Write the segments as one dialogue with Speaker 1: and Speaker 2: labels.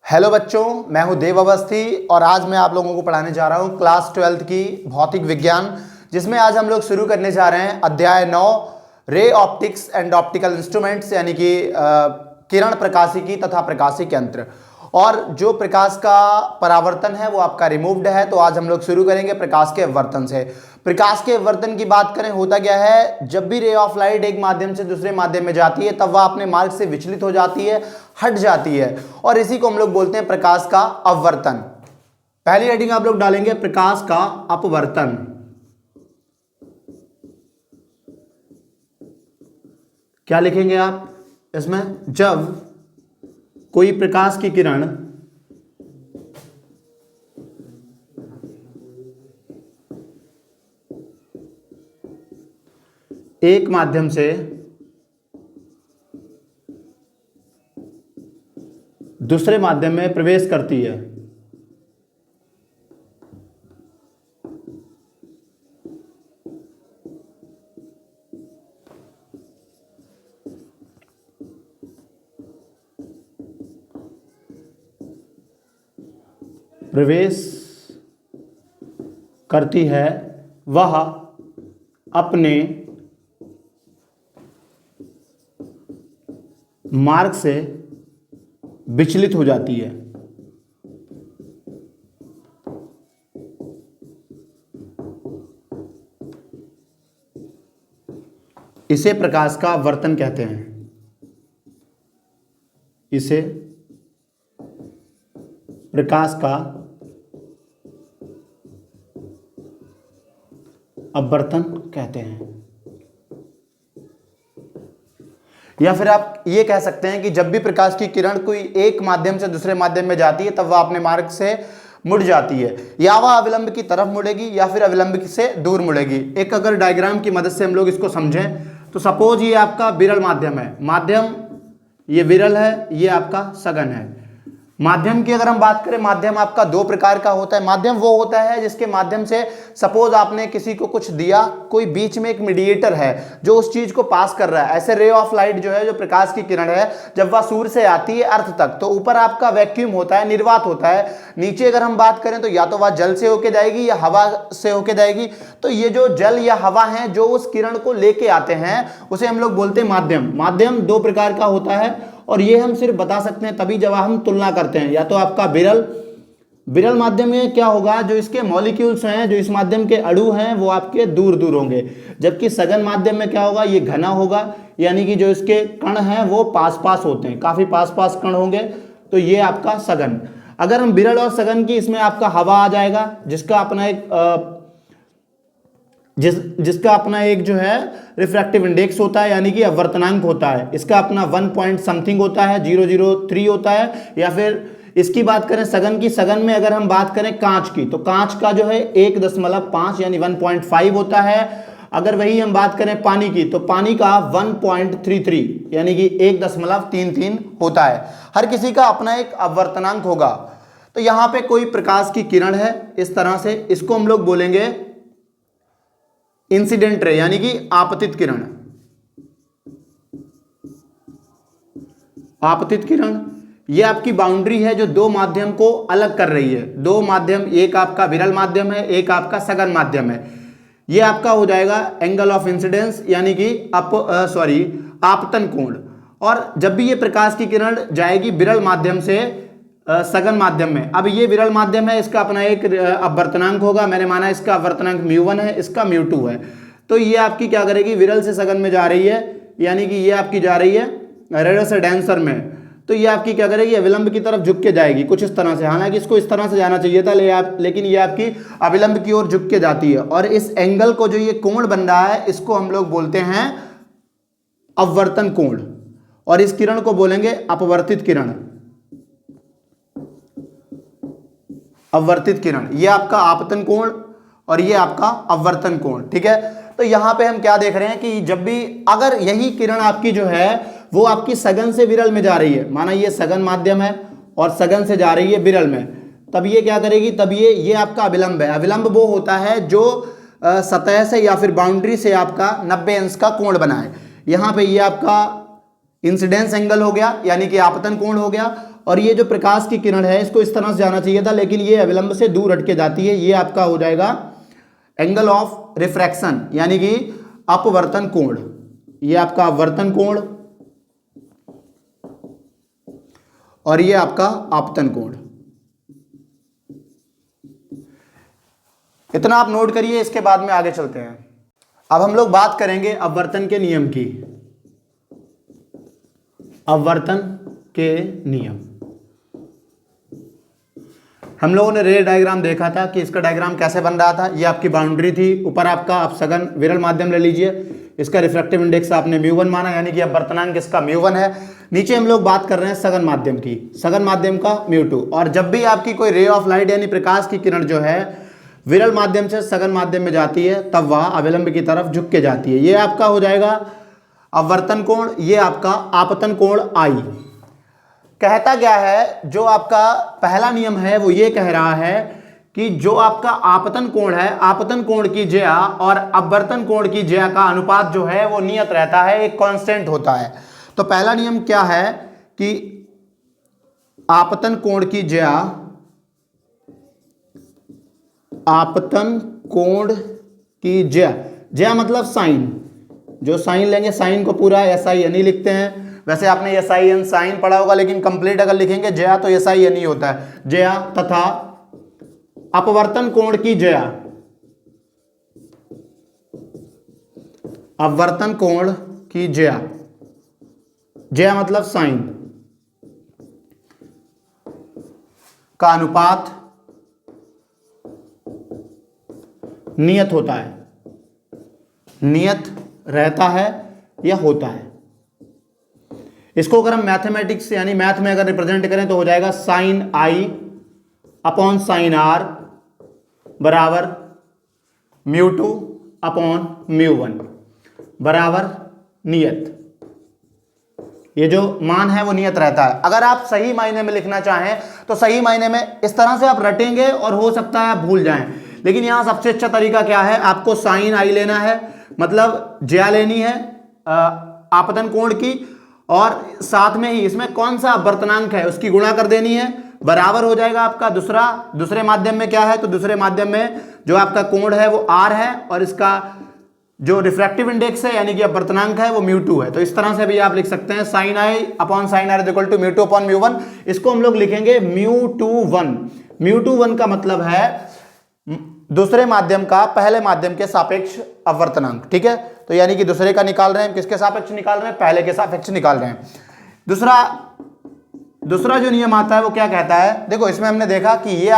Speaker 1: Hello बच्चों, मैं हूं देव अवस्थी और आज मैं आप लोगों को पढ़ाने जा रहा हूं क्लास 12th की भौतिक विज्ञान, जिसमें आज हम लोग शुरू करने जा रहे हैं अध्याय 9 ray optics and optical instruments, यानी कि किरण प्रकाशिकी तथा प्रकाशिक यंत्र। और जो प्रकाश का परावर्तन है वो आपका रिमूव्ड है, तो आज हम लोग शुरू करेंगे प्रकाश के अपवर्तन से। प्रकाश के अपवर्तन की बात करें, होता क्या है, जब भी रे ऑफ लाइट एक माध्यम से दूसरे माध्यम में जाती है तब वह अपने मार्ग से विचलित हो जाती है, हट जाती है, और इसी को हम लोग बोलते हैं प्रकाश का अपवर्तन। पहली हेडिंग आप लोग डालेंगे प्रकाश का अपवर्तन। क्या लिखेंगे आप इसमें? जब कोई प्रकाश की किरण एक माध्यम से दूसरे माध्यम में प्रवेश करती है, वह अपने मार्ग से विचलित हो जाती है। इसे प्रकाश का अपवर्तन कहते हैं। इसे प्रकाश का अपवर्तन कहते हैं। या फिर आप ये कह सकते हैं कि जब भी प्रकाश की किरण कोई एक माध्यम से दूसरे माध्यम में जाती है तब वह अपने मार्ग से मुड़ जाती है, या वह अविलंब की तरफ मुड़ेगी या फिर अविलंब से दूर मुड़ेगी। एक अगर डायग्राम की मदद से हम लोग इसको समझें तो सपोज ये आपका विरल माध्यम है, माध्यम ये विरल है, ये आपका सघन है। माध्यम की अगर हम बात करें, माध्यम आपका दो प्रकार का होता है। माध्यम वो होता है जिसके माध्यम से सपोज आपने किसी को कुछ दिया, कोई बीच में एक मीडिएटर है जो उस चीज को पास कर रहा है। ऐसे रे ऑफ लाइट जो है, जो प्रकाश की किरण है, जब वह सूर्य से आती है अर्थ तक, तो ऊपर आपका वैक्यूम होता है, निर्वात होता है। नीचे अगर हम बात करें तो या तो वह जल से होके जाएगी या हवा से होके जाएगी। तो ये जो जल या हवा है जो उस किरण को लेके आते हैं, उसे हम लोग बोलते हैं माध्यम। माध्यम दो प्रकार का होता है और ये हम सिर्फ बता सकते हैं तभी जब हम तुलना करते हैं। या तो आपका विरल माध्यम में क्या होगा, जो इसके मॉलिक्यूल्स हैं, जो इस माध्यम के अणु हैं, वो आपके दूर दूर होंगे। जबकि सघन माध्यम में क्या होगा, ये घना होगा, यानी कि जो इसके कण हैं वो पास पास होते हैं, काफी पास पास कण होंगे। तो ये आपका सघन। अगर हम विरल और सघन की, इसमें आपका हवा आ जाएगा, जिसका अपना एक जो है रिफ्रैक्टिव इंडेक्स होता है, यानी कि अपवर्तनांक होता है। इसका अपना 1 पॉइंट समथिंग होता है, 003 होता है। या फिर इसकी बात करें सघन की, सघन में अगर हम बात करें कांच की, तो कांच का जो है 1.5 यानी 1.5 होता है। अगर वही हम बात करें पानी की, तो पानी का 1.33 यानी कि 1.33 होता है। हर किसी का अपना एक अपवर्तनांक होगा। तो यहां पे कोई प्रकाश की किरण है इस तरह से, इसको हम लोग बोलेंगे इंसिडेंट रे, यानी कि आपतित किरण। आपतित किरण ये आपकी बाउंड्री है जो दो माध्यम को अलग कर रही है। दो माध्यम, एक आपका विरल माध्यम है, एक आपका सघन माध्यम है। ये आपका हो जाएगा एंगल ऑफ इंसिडेंस, यानी कि आपतन कोण। और जब भी ये प्रकाश की किरण जाएगी विरल माध्यम से सघन माध्यम में, अब ये विरल माध्यम है, इसका अपना एक अपवर्तनांक होगा। मैंने माना इसका अपवर्तनांक μ1 है, इसका μ2 है। तो ये आपकी क्या करेगी, विरल से सघन में जा रही है, यानी कि ये आपकी जा रही है रेडियो से डेंसर में। तो ये आपकी क्या करेगी, अविलंब की तरफ झुक के जाएगी कुछ इस तरह से। हालांकि इसको इस तरह से जाना चाहिए था, लेकिन ये आपकी अविलंब की ओर झुक के जाती है। और इस एंगल को, जो ये कोण बन रहा है, इसको हम लोग बोलते हैं अपवर्तन कोण, और इस किरण को बोलेंगे अपवर्तित किरण। अपवर्तित किरण, ये आपका आपतन कोण और ये आपका अपवर्तन कोण, ठीक है। तो यहां पे हम क्या देख रहे हैं कि जब भी अगर यही किरण आपकी जो है वो आपकी सघन से विरल में जा रही है, माना ये सघन माध्यम है और सघन से जा रही है विरल में, तब ये क्या करेगी, तब ये आपका अविलंब है। अविलंब वो होता है जो सतह से या फिर बाउंड्री से आपका 90 अंश का कोण बनाए। यहाँ पे ये आपका इंसिडेंस एंगल हो गया, यानी कि आपतन कोण हो गया, और ये जो प्रकाश की किरण है इसको इस तरह से जाना चाहिए था, लेकिन ये अविलंब से दूर हट के जाती है। ये आपका हो जाएगा एंगल ऑफ रिफ्रैक्शन यानी कि अपवर्तन कोण। ये आपका अपवर्तन कोण और ये आपका आपतन कोण। इतना आप नोट करिए, इसके बाद में आगे चलते हैं। अब हम लोग बात करेंगे अपवर्तन के नियम की। अपवर्तन के नियम, हम लोगों ने रे डायग्राम देखा था कि इसका डायग्राम कैसे बन रहा था। ये आपकी बाउंड्री थी, ऊपर आपका अपसगन विरल माध्यम ले लीजिए, इसका रिफ्रैक्टिव इंडेक्स आपने म्यू 1 माना यानी कि अपवर्तनांक इसका म्यू 1 है। नीचे हम लोग बात कर रहे हैं सघन माध्यम की, सघन माध्यम का म्यू 2। और जब भी आपकी कोई रे ऑफ लाइट यानी प्रकाश की किरण जो है विरल माध्यम से सघन माध्यम में जाती है तब वह अविलंब की तरफ झुक के जाती है। ये आपका हो जाएगा अपवर्तन कोण, ये आपका आपतन कोण आई। कहता क्या है, जो आपका पहला नियम है वो ये कह रहा है कि जो आपका आपतन कोण है, आपतन कोण की ज्या और अपवर्तन कोण की ज्या का अनुपात जो है वो नियत रहता है, एक कांस्टेंट होता है। तो पहला नियम क्या है कि आपतन कोण की ज्या, आपतन कोण की ज्या, ज्या मतलब साइन, जो साइन लेंगे साइन को पूरा SIN ही लिखते हैं। वैसे आपने SIN साइन पढ़ा होगा, लेकिन कंप्लीट अगर लिखेंगे ज्या तो SIN ही होता है। ज्या तथा अपवर्तन कोण की ज्या, अपवर्तन कोण की ज्या, ज्या मतलब साइन का अनुपात नियत होता है, नियत रहता है या होता है। इसको अगर हम मैथमेटिक्स यानी मैथ में अगर रिप्रेजेंट करें तो हो जाएगा sine I upon sine R बराबर म्यू 2 अपॉन म्यू 1 बराबर नियत। ये जो मान है वो नियत रहता है। अगर आप सही मायने में लिखना चाहें तो सही मायने में इस तरह से आप रटेंगे और हो सकता है आप भूल जाएं, लेकिन यहां सबसे अच्छा तरीका क्या है, आपको साइन I लेना है, मतलब ज्या लेनी है आपतन कोण की, और साथ में ही इसमें कौन सा अपवर्तनांक है उसकी गुणा कर देनी है, बराबर हो जाएगा आपका दूसरे माध्यम में क्या है, तो दूसरे माध्यम में जो आपका कोण है वो R है और इसका जो रिफ्रैक्टिव इंडेक्स है यानी कि अपवर्तनांक है वो म्यू 2 है। तो इस तरह से भी आप लिख सकते हैं sine I upon sine R equal to mu 2 upon mu 1। इसको हम लोग लिखेंगे म्यू 2 1। म्यू 2 1 का मतलब है दूसरे माध्यम का पहले माध्यम के सापेक्ष अपवर्तनांक। ठीक है, तो यानी कि दूसरे का निकाल रहे हैं, किसके सापेक्ष निकाल रहे हैं, पहले के सापेक्ष निकाल रहे हैं। दूसरा जो नियम आता है वो क्या कहता है, देखो इसमें हमने देखा कि ये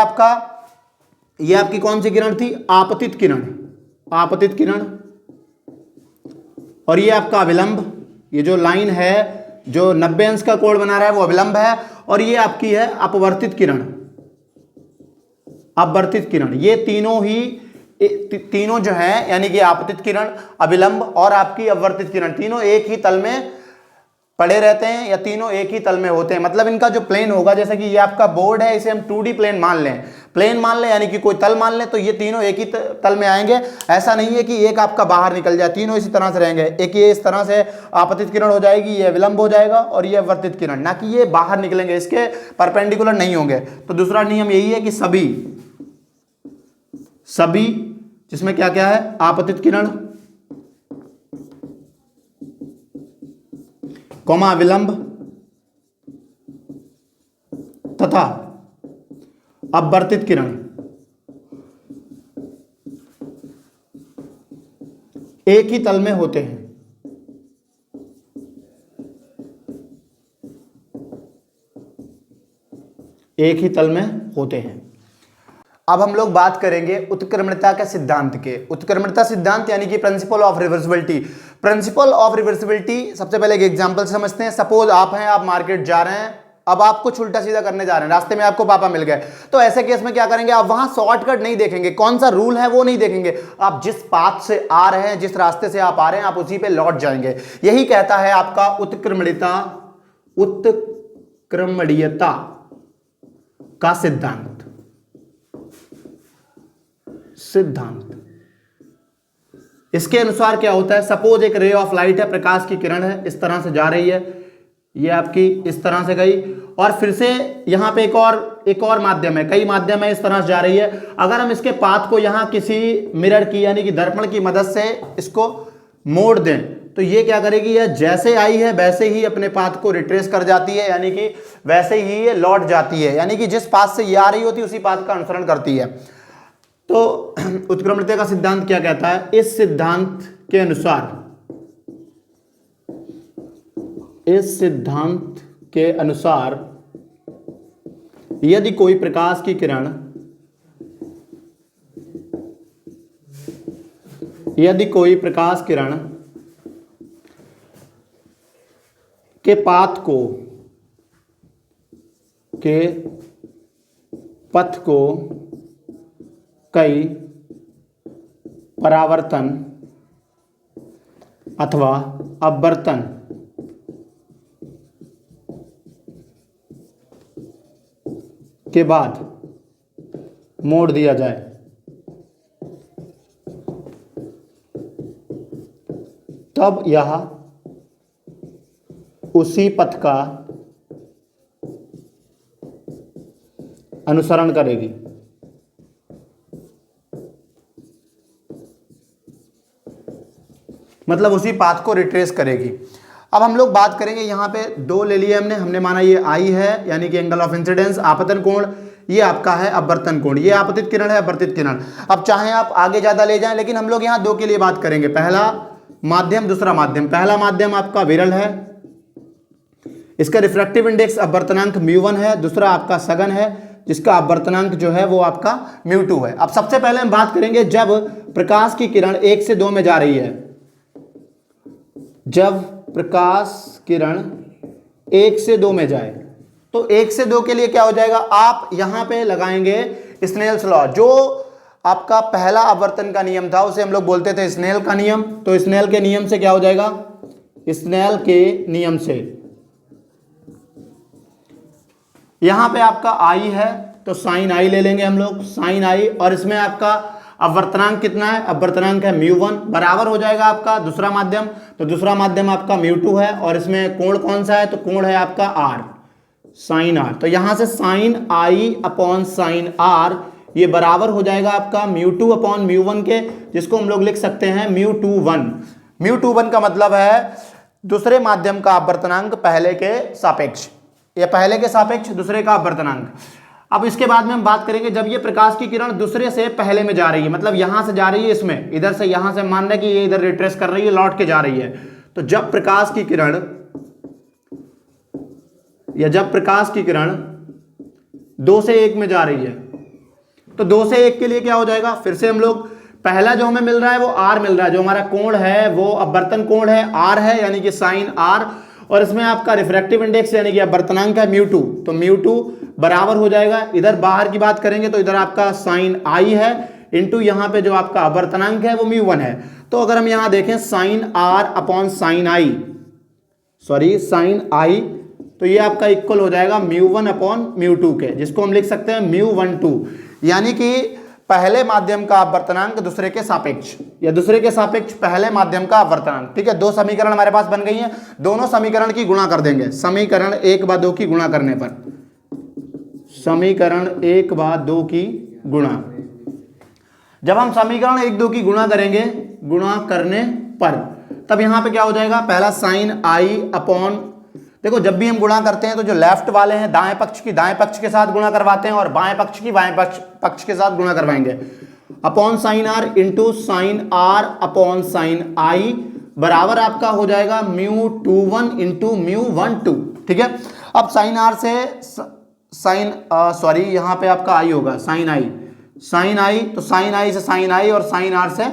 Speaker 1: आपकी कौन सी किरण थी, आपतित किरण, आपतित किरण, और ये आपका अविलंब, ये जो लाइन है जो 90 अंश का कोण बना रहा है वो अविलंब है, और ये आपकी है अपवर्तित किरण, अपवर्तित किरण। ये तीनों जो है यानी कि आपतित किरण, अविलंब और आपकी अपवर्तित किरण, तीनों एक ही तल में पड़े रहते हैं या तीनों एक ही तल में होते हैं। मतलब इनका जो प्लेन होगा, जैसे कि ये आपका बोर्ड है, इसे हम 2D प्लेन मान लें, यानी कि कोई तल मान लें, तो ये तीनों एक ही तल में आएंगे। ऐसा नहीं है कि एक आपका बाहर निकल जाए, तीनों इसी तरह से रहेंगे। एक ये इस तरह से आपतित किरण हो जाएगी, ये विलंब हो जाएगा, और ये अपवर्तित किरण, ना कि ये बाहर निकलेंगे, इसके परपेंडिकुलर नहीं होंगे। तो दूसरा नियम यही है कि सभी जिसमें क्या क्या है, आपतित किरण कॉमा विलंब तथा अपवर्तित किरण एक ही तल में होते हैं। एक ही तल में होते हैं। अब हम लोग बात करेंगे उत्क्रमणिता के सिद्धांत के। उत्क्रमणिता सिद्धांत यानी कि principle of reversibility. Principle of reversibility सबसे पहले एक एग्जांपल से समझते हैं। सपोज आप मार्केट जा रहे हैं, अब आप कुछ उल्टा सीधा करने जा रहे हैं, रास्ते में आपको पापा मिल गए, तो ऐसे केस में क्या करेंगे, आप वहां शॉर्टकट नहीं देखेंगे, कौन सा रूल है वो नहीं देखेंगे, आप जिस पाथ से आ रहे हैं, जिस रास्ते से आप आ रहे हैं, आप उसी पे लौट जाएंगे। यही कहता है आपका उत्क्रमणिता का सिद्धांत। इसके अनुसार क्या होता है, सपोज एक रे ऑफ लाइट है, प्रकाश की किरण है, इस तरह से जा रही है, ये आपकी इस तरह से गई, और फिर से यहाँ पे एक और माध्यम है, कई माध्यम है, इस तरह से जा रही है। अगर हम इसके पाथ को यहाँ किसी मिरर की यानी कि दर्पण की मदद से इसको मोड़ दें तो ये क्या करेगी, यह जैसे आई है वैसे ही अपने पाथ को रिट्रेस कर जाती है, यानी कि वैसे ही ये लौट जाती है, यानी कि जिस पाथ से ये आ रही होती है उसी पाथ का अनुसरण करती है। तो उत्क्रमणियता का सिद्धांत क्या कहता है, इस सिद्धांत के अनुसार, इस सिद्धांत के अनुसार यदि कोई प्रकाश की किरण, यदि कोई प्रकाश किरण के पाथ को, के पथ को कई परावर्तन अथवा अपवर्तन के बाद मोड़ दिया जाए तब यह उसी पथ का अनुसरण करेगी। मतलब उसी पाथ को रिट्रेस करेगी। अब हम लोग बात करेंगे, यहाँ पे दो ले लिए हमने माना ये आई है यानी कि एंगल ऑफ इंसिडेंस, आपतन कोण, ये आपका है अपवर्तन कोण, ये आपतित किरण है, अपवर्तित किरण। अब चाहे आप आगे ज्यादा ले जाएं, लेकिन हम लोग यहाँ दो के लिए बात करेंगे, पहला माध्यम दूसरा माध्यम। पहला माध्यम आपका विरल है, इसका रिफ्रैक्टिव इंडेक्स अपवर्तनांक μ1 है, दूसरा आपका सघन है जिसका अपवर्तनांक जो है वो आपका μ2 है। अब सबसे पहले हम बात करेंगे जब प्रकाश की किरण 1 से 2 में जा रही है, जब प्रकाश किरण 1 से 2 में जाए तो 1 से 2 के लिए क्या हो जाएगा, आप यहां पे लगाएंगे स्नेल्स लॉ। जो आपका पहला अपवर्तन का नियम था उसे हम लोग बोलते थे स्नेल का नियम। तो स्नेल के नियम से क्या हो जाएगा, स्नेल के नियम से यहां पे आपका आई है तो साइन आई ले लेंगे हम लोग, साइन आई, और इसमें आपका अपवर्तनांक कितना है, अपवर्तनांक है μ1, बराबर हो जाएगा आपका दूसरा माध्यम, तो दूसरा माध्यम आपका μ2 है, और इसमें कोण कौन सा है, तो कोण है आपका r, साइन r। तो यहां से साइन आई अपॉन साइन r ये बराबर हो जाएगा आपका μ2 अपॉन μ1 के, जिसको हम लोग लिख सकते हैं μ21। μ21 का मतलब है दूसरे माध्यम का अपवर्तनांक पहले के सापेक्ष, या पहले के सापेक्ष दूसरे का अपवर्तनांक। अब इसके बाद में हम बात करेंगे जब ये प्रकाश की किरण दूसरे से पहले में जा रही है, मतलब यहां से जा रही है, इसमें इधर से यहां से मान रहे कि ये इधर रिट्रेस कर रही है, लौट के जा रही है। तो जब प्रकाश की किरण, या जब प्रकाश की किरण 2 से 1 में जा रही है, तो 2 से 1 के लिए क्या हो जाएगा, फिर से हम लोग पहला जो हमें मिल रहा है वो r मिल रहा है, जो हमारा कोण है वो अपवर्तन कोण है, r है यानी कि साइन r, और इसमें आपका रिफ्रैक्टिव इंडेक्स यानी कि अपवर्तनांक है μ2, तो μ2 बराबर हो जाएगा, इधर बाहर की बात करेंगे तो इधर आपका साइन आई है इंटू यहाँ पे जो आपका अपवर्तनांक है वो μ1 है। तो अगर हम यहाँ देखें साइन r अपॉन साइन आई, सॉरी साइन आई, तो ये आपका इक्वल हो जाएगा μ1 अपॉन μ2 के, जिसको हम लिख सकते हैं μ12, यानी कि पहले माध्यम का अपवर्तनांक दूसरे के सापेक्ष, या दूसरे के सापेक्ष पहले माध्यम का अपवर्तनांक। ठीक है, दो समीकरण हमारे पास बन गई हैं, दोनों समीकरण की गुणा कर देंगे, समीकरण 1/2 की गुणा करने पर, समीकरण 1/2 की गुणा, जब हम समीकरण 1/2 की गुणा करेंगे, गुणा करने पर, तब यहां पे क्या हो जाएगा, पहला साइन आई अपॉन, देखो जब भी हम गुणा करते हैं तो जो लेफ्ट वाले हैं दाएं पक्ष की दाएं पक्ष के साथ गुणा करवाते हैं, और बाएं पक्ष की बाएं पक्ष के साथ गुणा करवाएंगे, upon sine r into sine r upon sine i बराबर आपका हो जाएगा μ21 इंटू μ12। ठीक है, अब साइन आर से साइन, सॉरी यहाँ पे आपका आई होगा, साइन आई, साइन आई, तो साइन आई से साइन आई और साइन आर से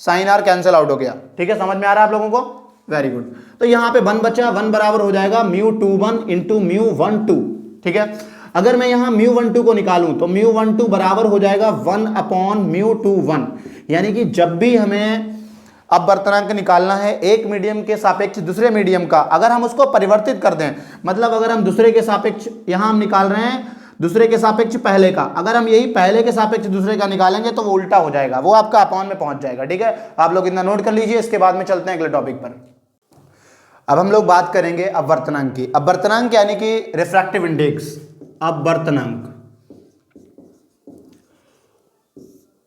Speaker 1: साइन आर कैंसिल आउट हो गया। ठीक है, समझ में आ रहा है आप लोगों को, वेरी गुड। तो यहाँ पे 1 बचा, 1 बराबर हो जाएगा μ21 इंटू μ12। ठीक है, अगर मैं यहाँ μ12 को निकालूं तो μ12 बराबर हो जाएगा 1 अपॉन μ21, यानी कि जब भी हमें अपवर्तनांक निकालना है एक मीडियम के सापेक्ष दूसरे मीडियम का, अगर हम उसको परिवर्तित कर दें, मतलब अगर हम दूसरे के सापेक्ष, यहाँ हम निकाल रहे हैं दूसरे के सापेक्ष पहले का, अगर हम यही पहले के सापेक्ष दूसरे का निकालेंगे तो वो उल्टा हो जाएगा, वो आपका अपॉन में पहुंच जाएगा। ठीक है, आप लोग इतना नोट कर लीजिए, इसके बाद में चलते हैं अगले टॉपिक पर। अब हम लोग बात करेंगे अपवर्तनांक की। अपवर्तनांक यानी कि रिफ्रैक्टिव इंडेक्स। अपवर्तनांक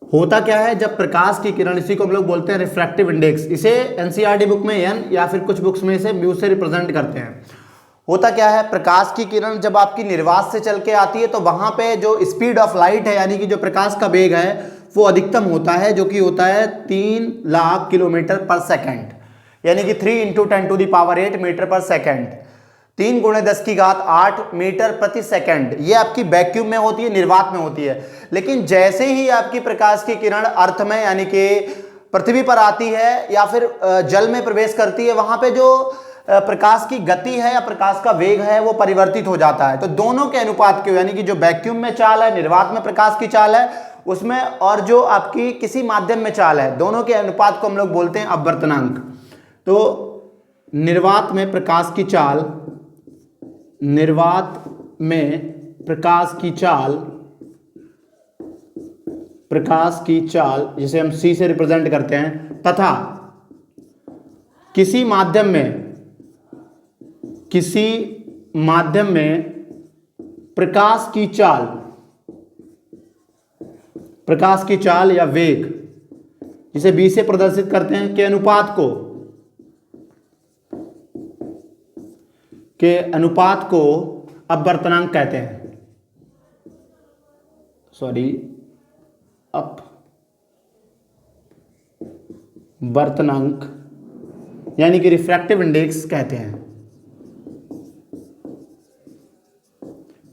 Speaker 1: होता क्या है, जब प्रकाश की किरण, इसी को हम लोग बोलते हैं रिफ्रैक्टिव इंडेक्स। इसे एनसीईआरटी बुक में एन या फिर कुछ बुक्स में इसे म्यू से रिप्रेजेंट करते हैं। होता क्या है, प्रकाश की किरण जब आपकी निर्वात से चल के आती है तो वहां पे जो स्पीड ऑफ लाइट है यानी कि जो प्रकाश का वेग है वो अधिकतम होता है, जो कि होता है 3 लाख किलोमीटर पर सेकेंड, यानी कि 3 × 10⁸ मीटर पर सेकेंड, 3 × 10⁸ मीटर प्रति सेकंड। ये आपकी वैक्यूम में होती है, निर्वात में होती है। लेकिन जैसे ही आपकी प्रकाश की किरण अर्थ में यानी कि पृथ्वी पर आती है या फिर जल में प्रवेश करती है, वहां पे जो प्रकाश की गति है या प्रकाश का वेग है वो परिवर्तित हो जाता है। तो दोनों के अनुपात के, यानी कि जो वैक्यूम में चाल है, निर्वात में प्रकाश की चाल है उसमें, और जो आपकी किसी माध्यम में चाल है, दोनों के अनुपात को हम लोग बोलते हैं अपवर्तनांक। तो निर्वात में प्रकाश की चाल, निर्वात में प्रकाश की चाल, प्रकाश की चाल जिसे हम C से रिप्रेजेंट करते हैं, तथा किसी माध्यम में, किसी माध्यम में प्रकाश की चाल, प्रकाश की चाल या वेग जिसे B से प्रदर्शित करते हैं, के अनुपात को अपवर्तनांक कहते हैं। अपवर्तनांक यानी कि रिफ्रैक्टिव इंडेक्स कहते हैं।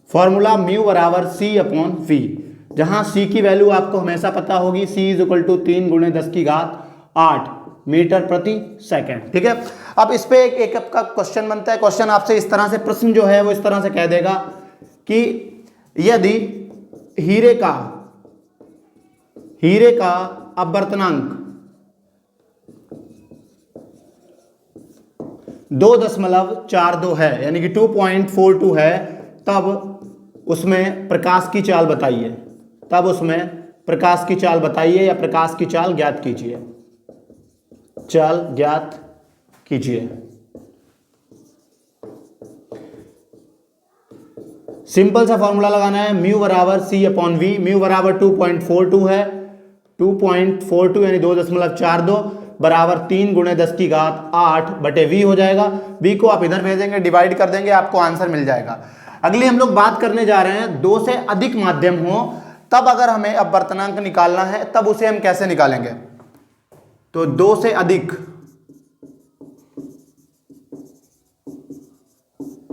Speaker 1: फॉर्मूला म्यू बराबर C/V, जहां C की वैल्यू आपको हमेशा पता होगी, C = 3 × 10⁸ मीटर प्रति सेकंड। ठीक है, अब इस पे एक आपका क्वेश्चन बनता है। क्वेश्चन आपसे इस तरह से, प्रश्न जो है वो इस तरह से कह देगा कि यदि हीरे का अपवर्तनांक 2.42 है यानी कि 2.42 है, तब उसमें प्रकाश की चाल बताइए, तब उसमें प्रकाश की चाल बताइए या प्रकाश की चाल ज्ञात कीजिए, चाल ज्ञात कीजिए। सिंपल सा फॉर्मूला लगाना है, म्यू बराबर C/V। म्यू बराबर 2.42 है, 2.42 यानी 2.42 बराबर 3 × 10⁸ हो जाएगा। V को आप इधर भेजेंगे, डिवाइड कर देंगे, आपको आंसर मिल जाएगा। अगली हम लोग बात करने जा रहे हैं, 2 से अधिक माध्यम हो तब अगर हमें अपवर्तनांक निकालना है तब उसे हम कैसे निकालेंगे। तो 2 से अधिक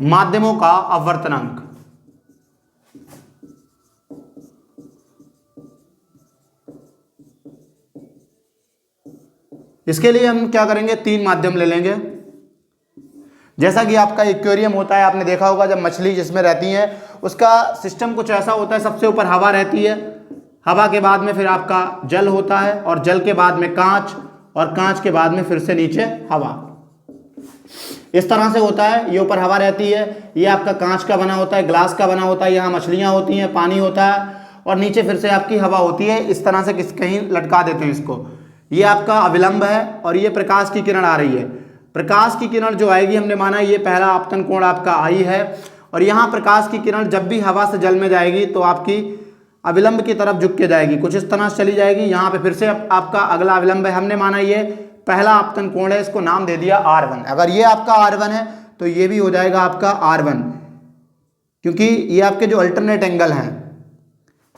Speaker 1: माध्यमों का अपवर्तनांक, इसके लिए हम क्या करेंगे, 3 माध्यम ले लेंगे। जैसा कि आपका एक्वेरियम होता है, आपने देखा होगा जब मछली जिसमें रहती है उसका सिस्टम कुछ ऐसा होता है, सबसे ऊपर हवा रहती है, हवा के बाद में फिर आपका जल होता है, और जल के बाद में कांच, और कांच के बाद में फिर से नीचे हवा। इस तरह से होता है। ये ऊपर हवा रहती है, ये आपका कांच का बना होता है, ग्लास का बना होता है, यहाँ मछलियाँ होती हैं, पानी होता है, और नीचे फिर से आपकी हवा होती है। इस तरह से कहीं लटका देते हैं इसको। ये आपका अविलंब है और ये प्रकाश की किरण आ रही है। प्रकाश की किरण जो आएगी, हमने माना ये पहला आपतन कोण आपका आई है, और यहाँ प्रकाश की किरण जब भी हवा से जल में जाएगी तो आपकी अविलंब की तरफ झुक के जाएगी, कुछ इस तरह से चली जाएगी। यहाँ पे फिर से आपका अगला अविलंब है, हमने माना ये पहला आपतन कोण है, इसको नाम दे दिया R1। अगर ये आपका R1 है तो ये भी हो जाएगा आपका R1, क्योंकि ये आपके जो अल्टरनेट एंगल हैं,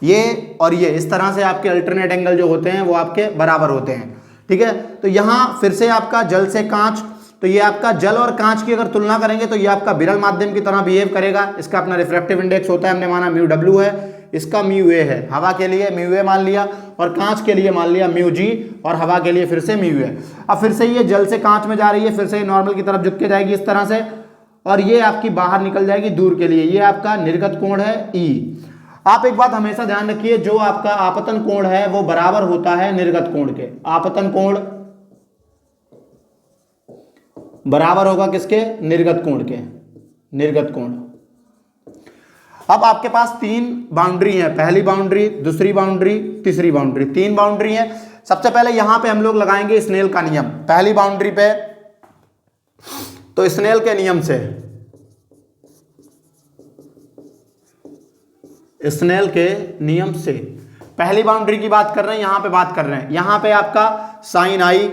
Speaker 1: ये और ये इस तरह से आपके अल्टरनेट एंगल जो होते हैं वो आपके बराबर होते हैं। ठीक है, तो यहाँ फिर से आपका जल से कांच, तो ये आपका जल और कांच की अगर तुलना करेंगे तो ये आपका विरल माध्यम की तरह बिहेव करेगा। इसका अपना रिफ्रैक्टिव इंडेक्स होता है, हमने माना μW है, इसका μA है। हवा के लिए μA मान लिया, और कांच के लिए मान लिया μg, और हवा के लिए फिर से μA। अब फिर से ये जल से कांच में जा रही है, फिर से नॉर्मल की तरफ झुक के जाएगी इस तरह से, और ये आपकी बाहर निकल जाएगी दूर के लिए। ये आपका निर्गत कोण है E। आप एक बात हमेशा ध्यान रखिए, जो आपका आपतन कोण है वो बराबर होता है निर्गत कोण के। आपतन कोण बराबर होगा किसके, निर्गत कोण के, निर्गत कोण। अब आपके पास 3 बाउंड्री है, पहली बाउंड्री, दूसरी बाउंड्री, तीसरी बाउंड्री, 3 बाउंड्री है। सबसे पहले यहां पे हम लोग लगाएंगे स्नेल का नियम। पहली बाउंड्री पे तो स्नेल के नियम से, स्नेल के नियम से पहली बाउंड्री की बात कर रहे हैं, यहां पे बात कर रहे हैं, यहां पे आपका साइन आई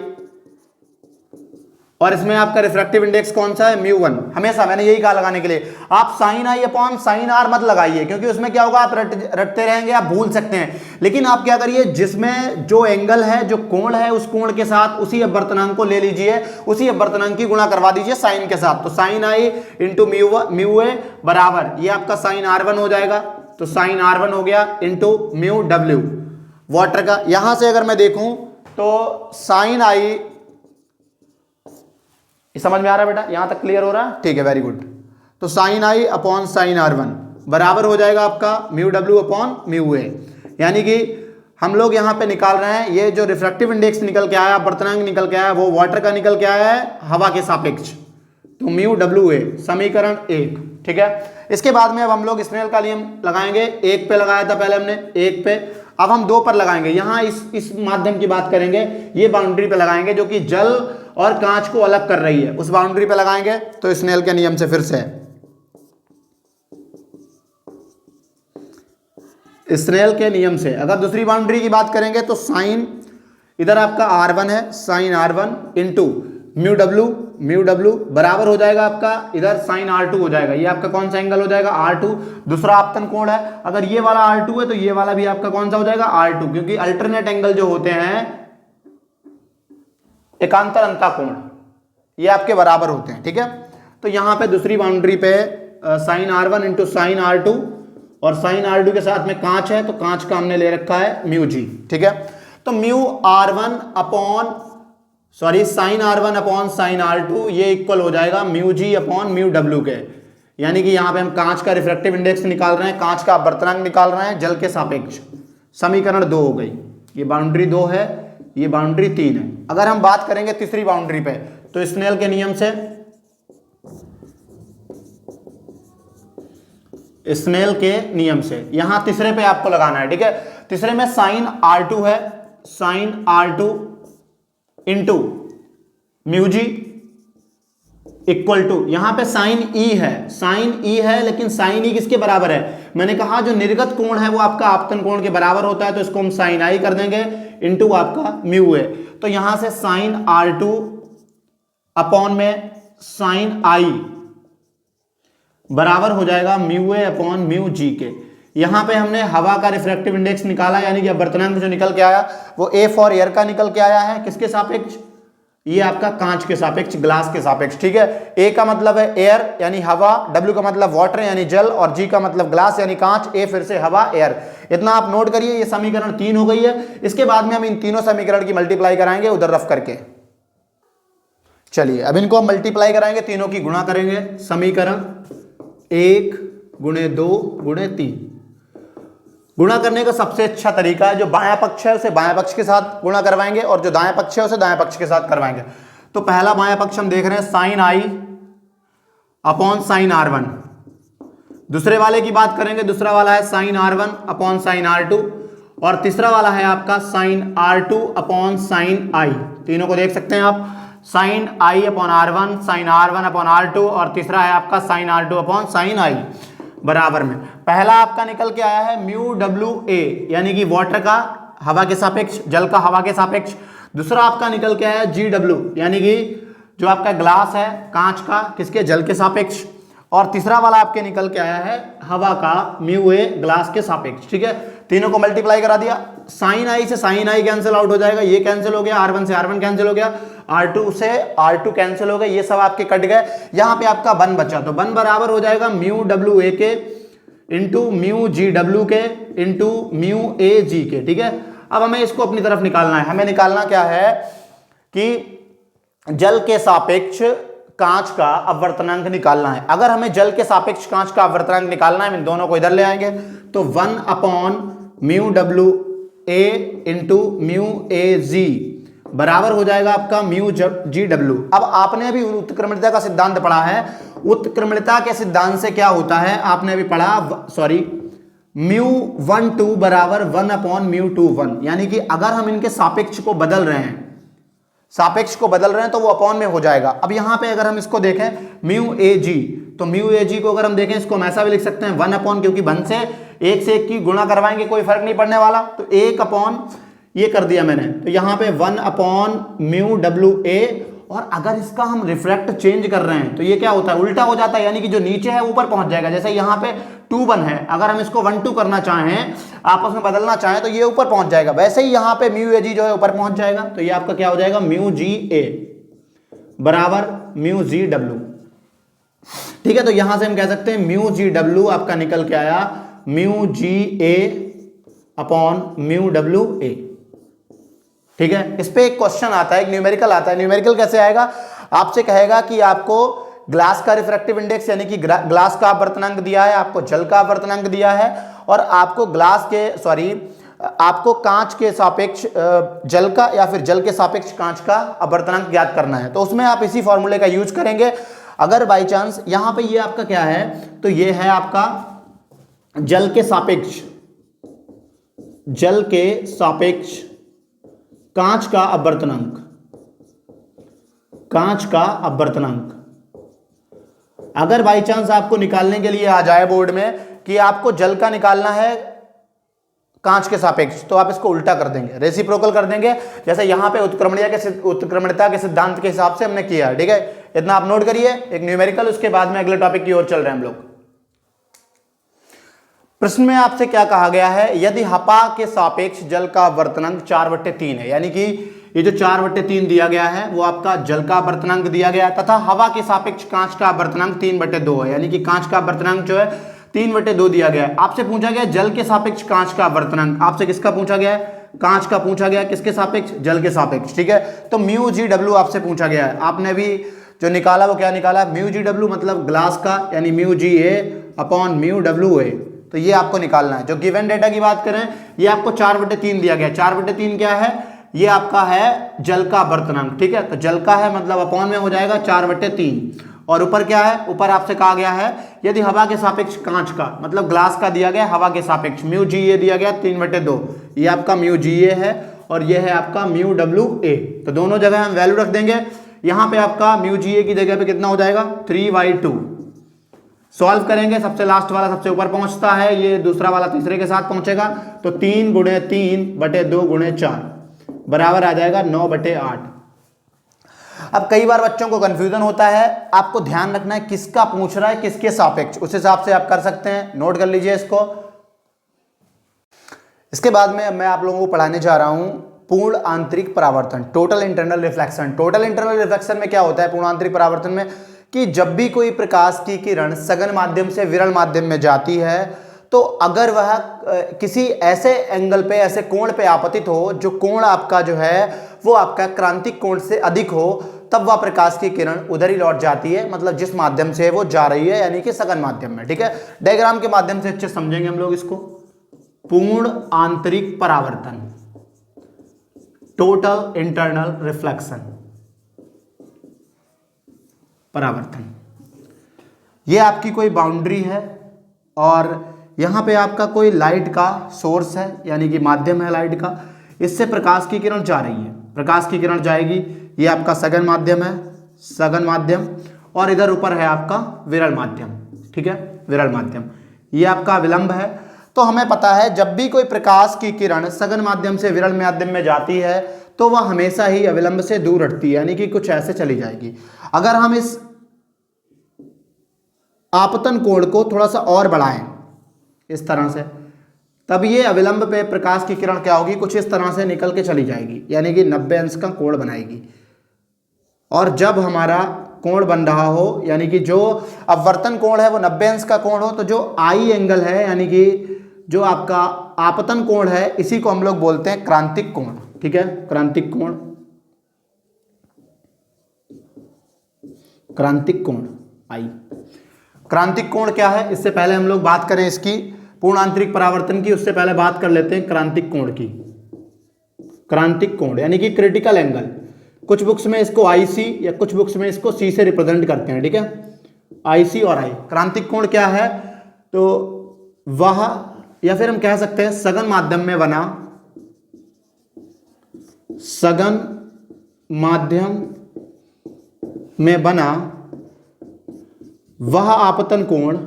Speaker 1: और इसमें आपका रिफ्रैक्टिव इंडेक्स कौन सा है, μ1। हमेशा मैंने यही कहा लगाने के लिए, आप साइन आई अपॉन साइन आर मत लगाइए, क्योंकि उसमें क्या होगा, आप रटते रहेंगे, आप भूल सकते हैं। लेकिन आप क्या करिए, जिसमें जो एंगल है, जो कोण है, उस कोण के साथ उसी अपवर्तनांक को ले लीजिए, उसी अपवर्तनांक की गुणा करवा दीजिए साइन के साथ। तो साइन आई इंटू म्यू ए बराबर, ये आपका साइन R1 हो जाएगा, तो साइन R1 हो गया इंटू म्यू डब्ल्यू वाटर का। यहां से अगर मैं देखूं तो साइन आई, समझ में आ रहा है बेटा, यहां तक क्लियर हो रहा है, ठीक है, वेरी गुड। तो साइन आई अपॉन साइन R1 बराबर हो जाएगा आपका mu W upon mu A. यानी कि हम लोग यहां पे निकाल रहे हैं, ये जो रिफ्रैक्टिव इंडेक्स निकल के आया, अपवर्तनांक निकल के आया, वो वाटर का निकल के आया है हवा के सापेक्ष, तो म्यू डब्ल्यू ए, समीकरण 1, ठीक है। इसके बाद में अब हम लोग स्नेल का नियम लगाएंगे। 1 पे लगाया था पहले हमने, 1 पे, अब हम 2 पर लगाएंगे। यहां इस माध्यम की बात करेंगे, ये बाउंड्री पे लगाएंगे जो कि जल और कांच को अलग कर रही है, उस बाउंड्री पे लगाएंगे। तो स्नेल के नियम से फिर से, स्नेल के नियम से अगर दूसरी बाउंड्री की बात करेंगे तो साइन, इधर आपका R1 है, sign R1 into mu W बराबर हो जाएगा आपका, इधर साइन R2 हो जाएगा। ये आपका कौन सा एंगल हो जाएगा, R2, दूसरा आपतन कोण है। अगर ये वाला R2 है तो ये वाला भी आपका कौन सा हो जाएगा, R2, क्योंकि अल्टरनेट एंगल जो होते हैं एकांतर अंतःकोण, ये आपके बराबर होते हैं, ठीक है। तो यहां पे दूसरी बाउंड्री पे sign R1 into sine R2, और साइन R2 के साथ में कांच है, तो कांच का हमने ले रखा है म्यू जी, ठीक है। तो mu R1 upon sine R1 upon sine R2, ये इक्वल हो जाएगा mu G upon mu W के। यानी कि यहां पे हम कांच का रिफ्रैक्टिव इंडेक्स निकाल रहे हैं, कांच का अपवर्तनांक निकाल रहे हैं जल के सापेक्ष। समीकरण 2 हो गई, ये बाउंड्री 2 है, ये बाउंड्री 3 है। अगर हम बात करेंगे तीसरी बाउंड्री पे, तो स्नेल के नियम से, स्नेल के नियम से यहां तीसरे पे आपको लगाना है, ठीक है। तीसरे में साइन R2 है, sine R2 into mu g equal to, यहां पे साइन ई है, साइन ई है, लेकिन साइन ई किसके बराबर है, मैंने कहा जो निर्गत कोण है वो आपका आपतन कोण के बराबर होता है, तो इसको हम साइन आई कर देंगे इंटू आपका म्यू ए। तो यहां से साइन R2 अपॉन में साइन आई बराबर हो जाएगा mu A upon mu G के। यहां पे हमने हवा का रिफ्रैक्टिव इंडेक्स निकाला, यानी कि अपवर्तनांक जो निकल के आया वो ए फॉर एयर का निकल के आया है, किसके सापेक्ष, ये आपका कांच के सापेक्ष, ग्लास के सापेक्ष, ठीक है। ए का मतलब है एयर यानी हवा, डब्ल्यू का मतलब वाटर यानी जल, और जी का मतलब ग्लास यानी कांच, ए फिर से हवा, एयर। इतना आप नोट करिए, ये समीकरण 3 हो गई है। इसके बाद में हम इन तीनों समीकरण की मल्टीप्लाई कराएंगे उधर रफ करके। चलिए अब इनको हम मल्टीप्लाई कराएंगे, तीनों की गुणा करेंगे। समीकरण 1 गुणे 2 गुणे 3, गुणा करने का सबसे अच्छा तरीका है, जो बायां पक्ष है उसे बायां पक्ष के साथ गुणा करवाएंगे, और जो दाएं पक्ष है उसे दाएं पक्ष के साथ करवाएंगे। तो पहला बायां पक्ष हम देख रहे हैं साइन आई अपॉन साइन R1। दूसरे वाले की बात करेंगे, दूसरा वाला है sign R1 upon sine R2, और तीसरा वाला है आपका साइन R2 अपॉन साइन आई। तीनों को देख सकते हैं आप, साइन आई upon R1, sine R1 upon R2, और तीसरा है आपका sign R2 upon sine i बराबर में। पहला आपका निकल के आया है म्यू डब्ल्यू ए, यानी कि वाटर का हवा के सापेक्ष, जल का हवा के सापेक्ष। दूसरा आपका निकल के आया है जी डब्ल्यू, यानी कि जो आपका ग्लास है कांच का, किसके, जल के सापेक्ष। और तीसरा वाला आपके निकल के आया है हवा का म्यू ए, ग्लास के सापेक्ष, ठीक है। तीनों को मल्टीप्लाई करा दिया, साइन आई से साइन आई कैंसिल आउट हो जाएगा, ये कैंसिल हो गया, R1 से R1 कैंसिल हो गया, R2 से R2 कैंसिल हो गए, ये सब आपके कट गए। यहां पे आपका 1 बचा, तो 1 बराबर हो जाएगा म्यू डब्ल्यू ए के इंटू म्यू जी डब्ल्यू के इंटू म्यू ए जी के, ठीक है। अब हमें इसको अपनी तरफ निकालना है। हमें निकालना क्या है कि जल के सापेक्ष कांच का अपवर्तनांक निकालना है। अगर हमें जल के सापेक्ष कांच का अपवर्तनांक निकालना है, इन दोनों को इधर ले आएंगे, तो 1 अपॉन म्यू डब्ल्यू a into mu a g बराबर हो जाएगा आपका म्यू जी डब्ल्यू। अब आपने अभी उत्क्रमणिता का सिद्धांत पढ़ा है, उत्क्रमणिता के सिद्धांत से क्या होता है आपने अभी पढ़ा, म्यू 1 2 बराबर 1 अपॉन म्यू 2 1, यानी कि अगर हम इनके सापेक्ष को बदल रहे हैं, सापेक्ष को बदल रहे हैं तो वो अपॉन में हो जाएगा। अब यहाँ पे अगर हम इसको देखें म्यू ए जी, तो म्यू ए जी को अगर हम देखें इसको हम ऐसा भी लिख सकते हैं 1 अपॉन, क्योंकि 1 से 1 की गुणा करवाएंगे कोई फर्क नहीं पड़ने वाला, तो 1 अपॉन ये कर दिया मैंने, तो यहाँ पे 1 अपॉन म्यू डब्ल्यू ए। और अगर इसका हम रिफ्रैक्ट चेंज कर रहे हैं तो ये क्या होता है, उल्टा हो जाता है, यानी कि जो नीचे है ऊपर पहुंच जाएगा। जैसे यहाँ पे 2 1 है, अगर हम इसको 1 2 करना चाहें, आपस में बदलना चाहें तो ये ऊपर पहुंच जाएगा। वैसे ही यहाँ पे म्यू ए जी जो है ऊपर पहुंच जाएगा, तो ये आपका क्या हो जाएगा, म्यू जी ए बराबर म्यू जी डब्ल्यू। ठीक है, तो यहां से हम कह सकते हैं म्यू जी डब्ल्यू आपका निकल के आया mu g a upon mu डब्ल्यू ए। ठीक है, इस पे एक क्वेश्चन आता है, एक न्यूमेरिकल आता है। न्यूमेरिकल कैसे आएगा, आपसे कहेगा कि आपको ग्लास का रिफ्रैक्टिव इंडेक्स यानी कि ग्लास का अपवर्तनांक दिया है, आपको जल का अपवर्तनांक दिया है, और आपको आपको कांच के सापेक्ष जल का या फिर जल के सापेक्ष कांच का अपवर्तनांक ज्ञात करना है। तो उसमें आप इसी फॉर्मूले का यूज करेंगे। अगर बाई चांस यहां पे ये आपका क्या है, तो ये है आपका जल के सापेक्ष कांच का अपवर्तनांक, कांच का अपवर्तनांक। अगर बाई चांस आपको निकालने के लिए आ जाए बोर्ड में कि आपको जल का निकालना है कांच के सापेक्ष, तो आप इसको उल्टा कर देंगे, रेसिप्रोकल कर देंगे, जैसे यहां पे उत्क्रमणियता के सिद्धांत के हिसाब से हमने किया है। ठीक है, इतना आप नोट करिए, एक न्यूमेरिकल, उसके बाद में अगले टॉपिक की ओर चल रहे हैं हम लोग। प्रश्न में आपसे क्या कहा गया है, यदि हपा के सापेक्ष जल का अपवर्तनांक 4/3 है, यानी कि ये जो 4/3 दिया गया है वो आपका जल का अपवर्तनांक दिया गया है, तथा हवा के सापेक्ष कांच का अपवर्तनांक 3/2 है, यानी कि कांच का अपवर्तनांक जो है 3/2 दिया गया है। आपसे पूछा गया जल के सापेक्ष कांच का अपवर्तनांक, आपसे किसका पूछा गया है, कांच का पूछा गया, किसके सापेक्ष, जल के सापेक्ष। ठीक है, तो म्यू जी डब्ल्यू आपसे पूछा गया है, आपने भी जो निकाला वो क्या निकाला, म्यू जी डब्ल्यू मतलब ग्लास का, यानी mu g a upon mu डब्ल्यू ए, तो ये आपको निकालना है। जो गिवन डेटा की बात करें, ये आपको 4/3 दिया गया है। 4/3 क्या है, ये आपका है जल का अपवर्तनांक। ठीक है, तो जल का है मतलब अपॉन में हो जाएगा 4/3, और ऊपर क्या है, ऊपर आपसे कहा गया है यदि हवा के सापेक्ष कांच का, मतलब ग्लास का दिया गया हवा के सापेक्ष, म्यू जी ए दिया गया 3/2, ये आपका म्यू जी ए है और ये है आपका म्यू डब्ल्यू ए। तो दोनों जगह हम वैल्यू रख देंगे। यहां पे आपका म्यू जी ए की जगह पे कितना हो जाएगा, 3/2। सॉल्व करेंगे, सबसे लास्ट वाला सबसे ऊपर पहुंचता है, ये दूसरा वाला तीसरे के साथ पहुंचेगा, तो 3 × 3/2 × 4 बराबर आ जाएगा 9/8। अब कई बार बच्चों को कंफ्यूजन होता है, आपको ध्यान रखना है किसका पूछ रहा है, किसके सापेक्ष, उस हिसाब से आप कर सकते हैं, नोट कर लीजिए इसको। इसके बाद में मैं आप लोगों को पढ़ाने जा रहा हूं पूर्ण आंतरिक परावर्तन, total internal reflection. Total internal reflection में क्या होता है पूर्ण आंतरिक परावर्तन में, कि जब भी कोई प्रकाश की किरण सघन माध्यम से विरल माध्यम में जाती है, तो अगर वह किसी ऐसे एंगल पे, ऐसे कोण पे आपतित हो जो कोण आपका जो है वो आपका क्रांतिक कोण से अधिक हो, तब वह प्रकाश की किरण उधर ही लौट जाती है, मतलब जिस माध्यम से वो जा रही है, यानी कि सघन माध्यम में। ठीक है, डायग्राम के माध्यम से अच्छे समझेंगे हम लोग इसको। पूर्ण आंतरिक परावर्तन, टोटल इंटरनल रिफ्लेक्शन, परावर्तन, ये आपकी कोई बाउंड्री है और यहां पे आपका कोई लाइट का सोर्स है, यानी कि माध्यम है लाइट का, इससे प्रकाश की किरण जा रही है, प्रकाश की किरण जाएगी, ये आपका सघन माध्यम है, सघन माध्यम, और इधर ऊपर है आपका विरल माध्यम। ठीक है, विरल माध्यम, ये आपका विलंब है। तो हमें पता है जब भी कोई प्रकाश की किरण सघन माध्यम से विरल माध्यम में जाती है तो वह हमेशा ही अविलंब से दूर हटती है, यानी कि कुछ ऐसे चली जाएगी। अगर हम इस आपतन कोण को थोड़ा सा और बढ़ाएं इस तरह से, तब ये अविलंब पे प्रकाश की किरण क्या होगी, कुछ इस तरह से निकल के चली जाएगी, यानी कि 90 अंश का कोण बनाएगी। और जब हमारा कोण बन रहा हो, यानी कि जो अपवर्तन कोण है वो 90 अंश का कोण हो, तो जो आई एंगल है, यानी कि जो आपका आपतन कोण है, इसी को हम लोग बोलते हैं क्रांतिक कोण। ठीक है, क्रांतिक कोण, क्रांतिक कोण आई। क्रांतिक कोण क्या है, इससे पहले हम लोग बात करें इसकी पूर्ण आंतरिक परावर्तन की, उससे पहले बात कर लेते हैं क्रांतिक कोण की। क्रांतिक कोण यानी कि क्रिटिकल एंगल, कुछ बुक्स में इसको आईसी या कुछ बुक्स में इसको सी से रिप्रेजेंट करते हैं। ठीक है, आईसी और आई। क्रांतिक कोण क्या है, तो वह, या फिर हम कह सकते हैं सघन माध्यम में बना, सघन माध्यम में बना वह आपतन कोण,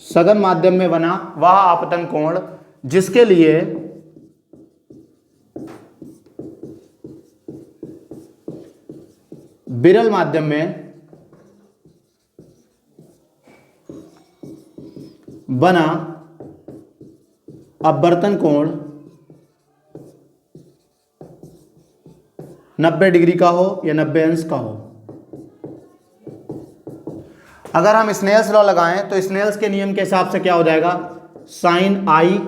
Speaker 1: सघन माध्यम में बना वह आपतन कोण जिसके लिए विरल माध्यम में बना अपवर्तन कोण 90 डिग्री का हो या 90 अंश का हो। अगर हम स्नेल्स लॉ लगाएं तो स्नेल्स के नियम के हिसाब से क्या हो जाएगा, साइन आई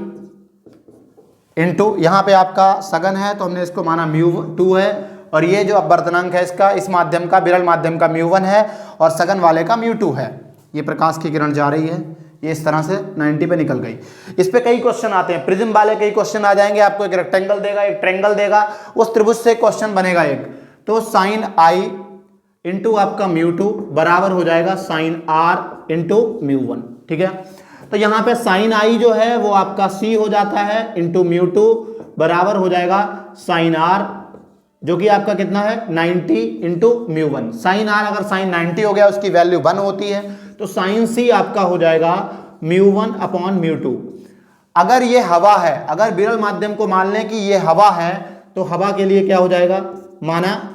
Speaker 1: इंटू, यहां पे आपका सघन है तो हमने इसको माना μ2 है, और ये जो अपवर्तनांक है इसका, इस माध्यम का, विरल माध्यम का μ1 है और सघन वाले का μ2 है। ये प्रकाश की किरण जा रही है, ये इस तरह से 90 पे निकल गई। इस पे कई क्वेश्चन आते हैं, प्रिज्म वाले कई क्वेश्चन आ जाएंगे, आपको एक रेक्टेंगल देगा, एक ट्रायंगल देगा, उस त्रिभुज से क्वेश्चन बनेगा एक, तो साइन आई इंटू आपका μ2 बराबर हो जाएगा साइन आर इंटू μ1। ठीक है, तो यहाँ पे साइन आई जो है वो आपका c हो जाता है इंटू μ2 बराबर हो जाएगा साइन आर, जो कि आपका कितना है 90 इंटू μ1। साइन आर अगर साइन 90 हो गया उसकी वैल्यू 1 होती है, तो साइन सी आपका हो जाएगा μ1 अपॉन μ2। अगर ये हवा है, अगर विरल माध्यम को मान लें कि ये हवा है, तो हवा के लिए क्या हो जाएगा, माना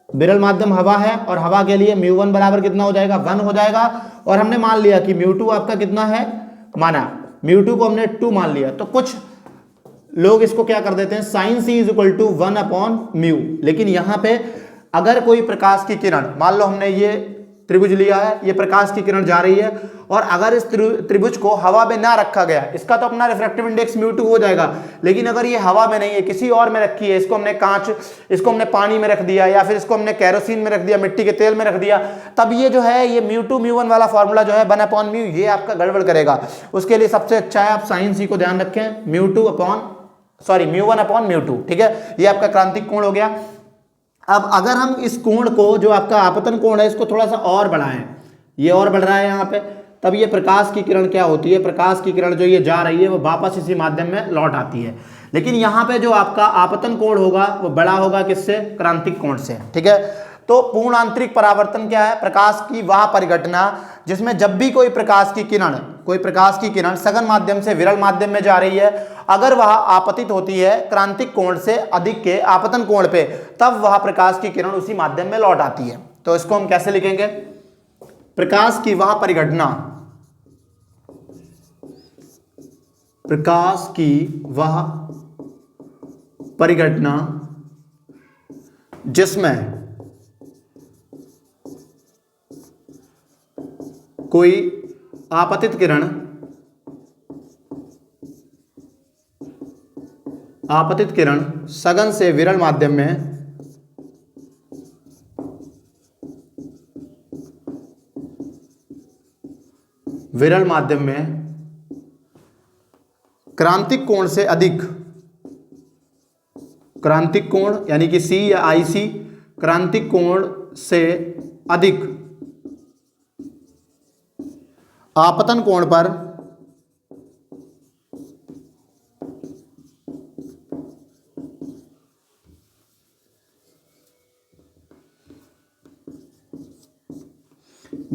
Speaker 1: विरल माध्यम हवा है और हवा के लिए μ1 बराबर कितना हो जाएगा, 1 हो जाएगा, और हमने मान लिया कि μ2 आपका कितना है, माना μ2 को हमने 2 मान लिया। तो कुछ लोग इसको क्या कर देते हैं, sine c is equal to 1 upon mu, लेकिन यहां पे अगर कोई प्रकाश की किरण, मान लो हमने ये त्रिभुज लिया है, ये प्रकाश की किरण जा रही है, और अगर इस त्रिभुज को हवा में ना रखा गया, इसका तो अपना रिफ्रैक्टिव इंडेक्स μ2 हो जाएगा, लेकिन अगर ये हवा में नहीं है, किसी और में रखी है, इसको हमने कांच, इसको हमने पानी में रख दिया, या फिर इसको हमने कैरोसिन में रख दिया, मिट्टी के तेल में रख दिया, तब ये जो है ये μ2 μ1 वाला फॉर्मूला जो है 1 अपॉन म्यू, ये आपका गड़बड़ करेगा। उसके लिए सबसे अच्छा है आप साइन सी को ध्यान रखें, μ1 अपॉन μ2। ठीक है, ये आपका क्रांतिक कोण हो गया। अब अगर हम इस कोण को, जो आपका आपतन कोण है, इसको थोड़ा सा और बढ़ाएं, ये और बढ़ रहा है यहाँ पे, तब ये प्रकाश की किरण क्या होती है, प्रकाश की किरण जो ये जा रही है वो वापस इसी माध्यम में लौट आती है, लेकिन यहाँ पे जो आपका आपतन कोण होगा वो बड़ा होगा किससे, क्रांतिक कोण से। ठीक है, तो पूर्ण आंतरिक परावर्तन क्या है, प्रकाश की वह परिघटना जिसमें जब भी कोई प्रकाश की किरण सघन माध्यम से विरल माध्यम में जा रही है, अगर वह आपतित होती है क्रांतिक कोण से अधिक के आपतन कोण पे, तब वह प्रकाश की किरण उसी माध्यम में लौट आती है। तो इसको हम कैसे लिखेंगे, प्रकाश की वह परिघटना जिसमें कोई आपतित किरण सघन से विरल माध्यम में क्रांतिक कोण से अधिक, क्रांतिक कोण यानी कि सी या आईसी, क्रांतिक कोण से अधिक आपतन कोण पर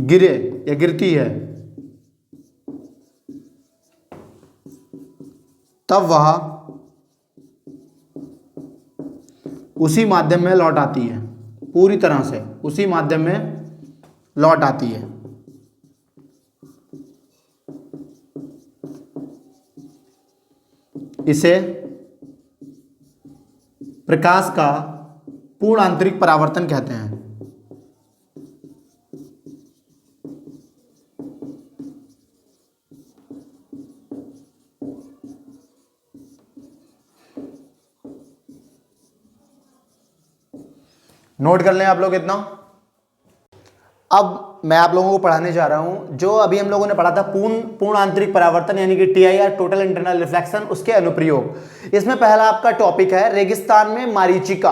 Speaker 1: गिरे या गिरती है, तब वह उसी माध्यम में लौट आती है, पूरी तरह से उसी माध्यम में लौट आती है। इसे प्रकाश का पूर्ण आंतरिक परावर्तन कहते हैं। नोट कर लें आप लोग इतना। अब मैं आप लोगों को पढ़ाने जा रहा हूं जो अभी हम लोगों ने पढ़ा था पूर्ण आंतरिक परावर्तन यानी कि TIR, टोटल इंटरनल रिफ्लेक्शन, उसके अनुप्रयोग। इसमें पहला आपका टॉपिक है रेगिस्तान में मारीचिका।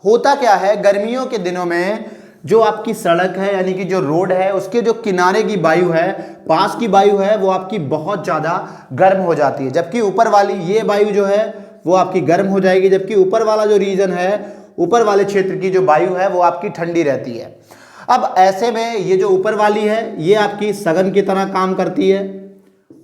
Speaker 1: होता क्या है, गर्मियों के दिनों में जो आपकी सड़क है यानी कि जो रोड है उसके जो किनारे की वायु है, पास की वायु है, वो आपकी बहुत ज़्यादा गर्म हो जाती है, जबकि ऊपर वाली ये वायु जो है वो आपकी गर्म हो जाएगी, जबकि ऊपर वाला जो रीजन है, ऊपर वाले क्षेत्र की जो वायु है वो आपकी ठंडी रहती है। अब ऐसे में ये जो ऊपर वाली है ये आपकी सघन की तरह काम करती है,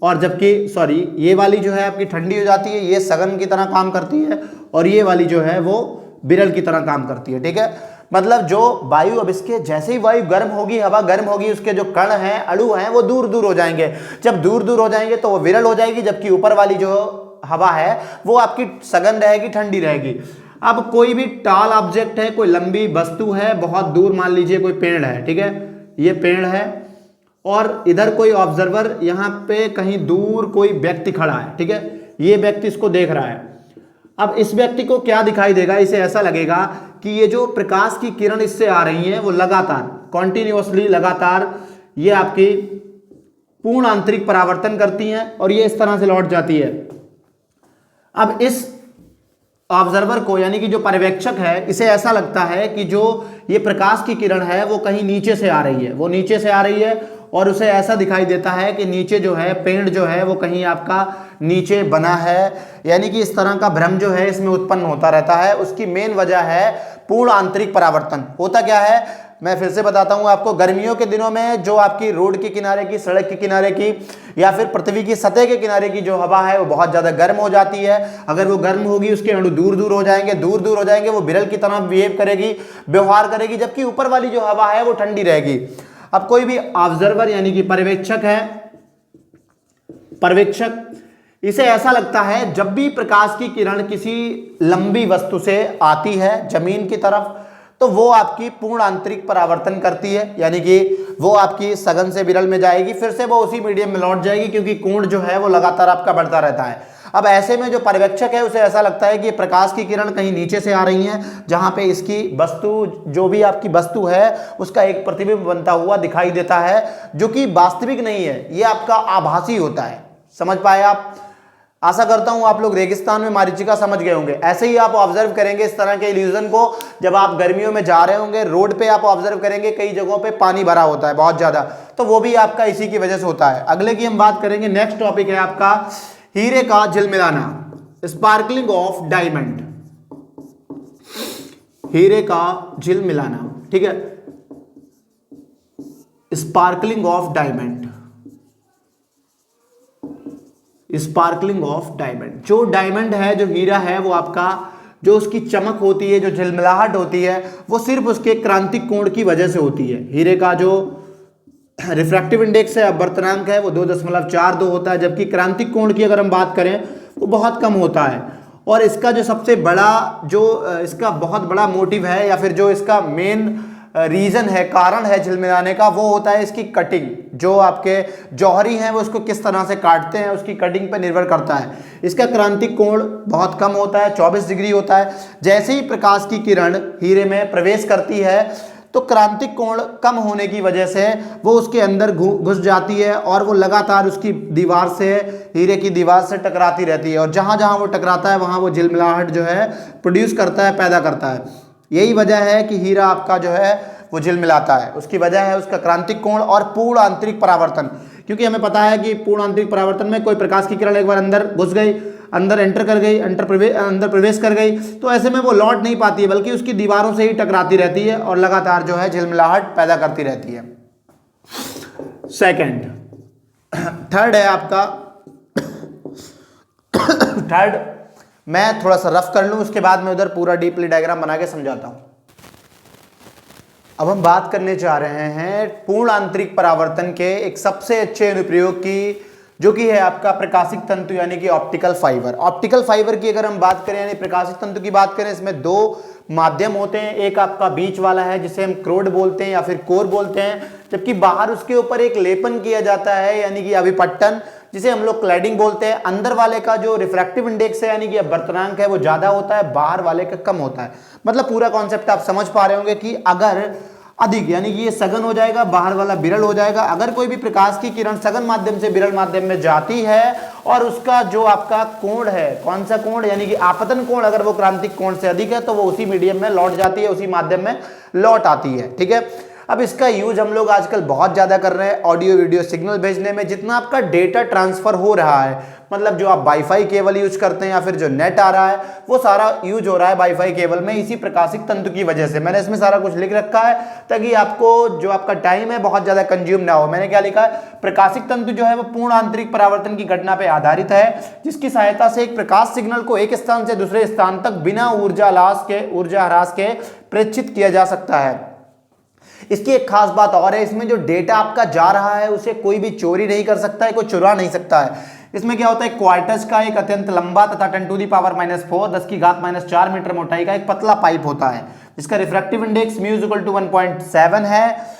Speaker 1: और जबकि सॉरी ये वाली जो है आपकी ठंडी हो जाती है, ये सघन की तरह काम करती है, और ये वाली जो है वो बिरल की तरह काम करती है। ठीक है, मतलब जो वायु, अब इसके जैसे ही वायु गर्म होगी, हवा गर्म होगी, उसके जो कण हैं, अणु हैं, वो दूर दूर हो जाएंगे। जब दूर दूर हो जाएंगे तो वो विरल हो जाएगी, जबकि ऊपर वाली जो हवा है वो आपकी सघन रहेगी, ठंडी रहेगी। अब कोई भी टाल ऑब्जेक्ट है, कोई लंबी वस्तु है, बहुत दूर, मान लीजिए कोई पेड़ है, ठीक है, ये पेड़ है, और इधर कोई ऑब्जर्वर, यहाँ पे कहीं दूर कोई व्यक्ति खड़ा है, ठीक है, ये व्यक्ति इसको देख रहा है। अब इस व्यक्ति को क्या दिखाई देगा, इसे ऐसा लगेगा कि ये जो प्रकाश की किरण इससे आ रही है वो लगातार, कॉन्टिन्यूअसली, लगातार ये आपकी पूर्ण आंतरिक परावर्तन करती हैं, और ये इस तरह से लौट जाती है। अब इस ऑब्जर्वर को, यानी कि जो पर्यवेक्षक है, इसे ऐसा लगता है कि जो ये प्रकाश की किरण है वो कहीं नीचे से आ रही है, वो नीचे से आ रही है, और उसे ऐसा दिखाई देता है कि नीचे जो है पेड़ जो है वो कहीं आपका नीचे बना है, यानी कि इस तरह का भ्रम जो है इसमें उत्पन्न होता रहता है। उसकी मेन वजह है पूर्ण आंतरिक परावर्तन। होता क्या है, मैं फिर से बताता हूं आपको, गर्मियों के दिनों में जो आपकी रोड के किनारे की, सड़क के किनारे की, या फिर पृथ्वी की सतह के किनारे की जो हवा है वो बहुत ज्यादा गर्म हो जाती है। अगर वो गर्म होगी, उसके अणु दूर दूर हो जाएंगे, दूर दूर हो जाएंगे, वो बिरल की तरह बिहेव करेगी, व्यवहार करेगी, जबकि ऊपर वाली जो हवा है वो ठंडी रहेगी। अब कोई भी ऑब्जर्वर यानी कि पर्यवेक्षक है, पर्यवेक्षक, इसे ऐसा लगता है जब भी प्रकाश की किरण किसी लंबी वस्तु से आती है जमीन की तरफ, तो वो आपकी पूर्ण आंतरिक परावर्तन करती है, यानी कि वो आपकी सघन से विरल में जाएगी, फिर से वो उसी मीडियम में लौट जाएगी, क्योंकि कोण जो है वो लगातार आपका बढ़ता रहता है। अब ऐसे में जो पर्यवेक्षक है उसे ऐसा लगता है कि प्रकाश की किरण कहीं नीचे से आ रही हैं, जहां पे इसकी वस्तु, जो भी आपकी वस्तु है, उसका एक प्रतिबिंब बनता हुआ दिखाई देता है, जो कि वास्तविक नहीं है, ये आपका आभासी होता है। समझ पाए आप? आशा करता हूं आप लोग रेगिस्तान में मारीचिका समझ गए होंगे। ऐसे ही आप ऑब्जर्व करेंगे इस तरह के इल्यूजन को, जब आप गर्मियों में जा रहे होंगे, रोड पे आप ऑब्जर्व करेंगे कई जगहों पे पानी भरा होता है बहुत ज्यादा, तो वो भी आपका इसी की वजह से होता है। अगले की हम बात करेंगे, नेक्स्ट टॉपिक है आपका हीरे का झिलमिलाना, स्पार्कलिंग ऑफ डायमंड, हीरे का झिलमिलाना, ठीक है, sparkling of diamond, sparkling of diamond. जो डायमंड है, जो हीरा है, वो आपका जो उसकी चमक होती है, जो झिलमिलाहट होती है, वो सिर्फ उसके क्रांतिक कोण की वजह से होती है। हीरे का जो रिफ्रैक्टिव इंडेक्स है, अपवर्तनांक है, वो 2.42 होता है, जबकि क्रांतिक कोण की अगर हम बात करें वो बहुत कम होता है। और इसका जो सबसे बड़ा, जो इसका बहुत बड़ा मोटिव है, या फिर जो इसका मेन रीजन है, कारण है झिलमिलाने का, वो होता है इसकी कटिंग। जो आपके जौहरी हैं वो उसको किस तरह से काटते हैं, उसकी कटिंग पर निर्भर करता है। इसका क्रांतिक कोण बहुत कम होता है, 24 डिग्री होता है। जैसे ही प्रकाश की किरण हीरे में प्रवेश करती है, तो क्रांतिक कोण कम होने की वजह से वो उसके अंदर घुस जाती है, और वो लगातार उसकी दीवार से, हीरे की दीवार से टकराती रहती है, और जहां जहां वो टकराता है वहां वो झिलमिलाहट जो है प्रोड्यूस करता है, पैदा करता है। यही वजह है कि हीरा आपका जो है वो झिलमिलाता है। उसकी वजह है उसका क्रांतिक कोण और पूर्ण आंतरिक परावर्तन, क्योंकि हमें पता है कि पूर्ण आंतरिक परावर्तन में कोई प्रकाश की किरण एक बार अंदर घुस गई, अंदर एंटर कर गई, अंदर प्रवेश कर गई, तो ऐसे में वो लौट नहीं पाती है, बल्कि उसकी दीवारों से ही टकराती रहती है और लगातार जो है झिलमिलाहट पैदा करती रहती है। सेकंड, थर्ड है आपका, थर्ड मैं थोड़ा सा रफ कर लूं, उसके बाद मैं उधर पूरा डीपली डायग्राम बना के समझाता हूं। अब हम बात करने जा रहे हैं पूर्ण आंतरिक परावर्तन के एक सबसे अच्छे अनुप्रयोग की, जो कि है आपका प्रकाशिक तंतु, यानी कि ऑप्टिकल फाइबर। ऑप्टिकल फाइबर की अगर हम बात करें, यानी प्रकाशिक तंतु की बात करें, इसमें दो माध्यम होते हैं। एक आपका बीच वाला है जिसे हम क्रोड बोलते हैं या फिर कोर बोलते हैं, जबकि बाहर उसके ऊपर एक लेपन किया जाता है, यानी कि अभिपट्टन, जिसे हम लोग क्लैडिंग बोलते हैं। अंदर वाले का जो रिफ्रैक्टिव इंडेक्स है, यानी कि अपवर्तनांक है, वो ज्यादा होता है, बाहर वाले का कम होता है। मतलब पूरा कॉन्सेप्ट आप समझ पा रहे होंगे कि अगर अधिक, यानी कि ये सघन हो जाएगा, बाहर वाला विरल हो जाएगा। अगर कोई भी प्रकाश की किरण सघन माध्यम से विरल माध्यम में जाती है और उसका जो आपका कोण है, कौन सा कोण, यानी कि आपतन कोण अगर वो क्रांतिक कोण से अधिक है तो वो उसी मीडियम में लौट जाती है, उसी माध्यम में लौट आती है। ठीक है, अब इसका यूज हम लोग आजकल बहुत ज्यादा कर रहे हैं ऑडियो वीडियो सिग्नल भेजने में। जितना आपका डेटा ट्रांसफर हो रहा है, मतलब जो आप वाईफाई केबल यूज करते हैं या फिर जो नेट आ रहा है, वो सारा यूज हो रहा है वाईफाई केबल में इसी प्रकाशिक तंतु की वजह से। मैंने इसमें सारा कुछ लिख रखा है ताकि आपको जो आपका टाइम है बहुत ज्यादा कंज्यूम ना हो। मैंने क्या लिखा है, प्रकाशिक तंतु जो है वो पूर्ण आंतरिक परावर्तन की घटना पर आधारित है, जिसकी सहायता से एक प्रकाश सिग्नल को एक स्थान से दूसरे स्थान तक बिना ऊर्जा ह्रास के प्रेषित किया जा सकता है। इसकी एक खास बात और है, इसमें जो डेटा आपका जा रहा है उसे कोई भी चोरी नहीं कर सकता है, कोई चुरा नहीं सकता है। इसमें क्या होता है, क्वार्टज का एक अत्यंत लंबा तथा 10⁻⁻⁴ 10⁻⁴ मीटर मोटाई का एक पतला पाइप होता है, जिसका रिफ्रैक्टिव इंडेक्स μ = 1.7 है।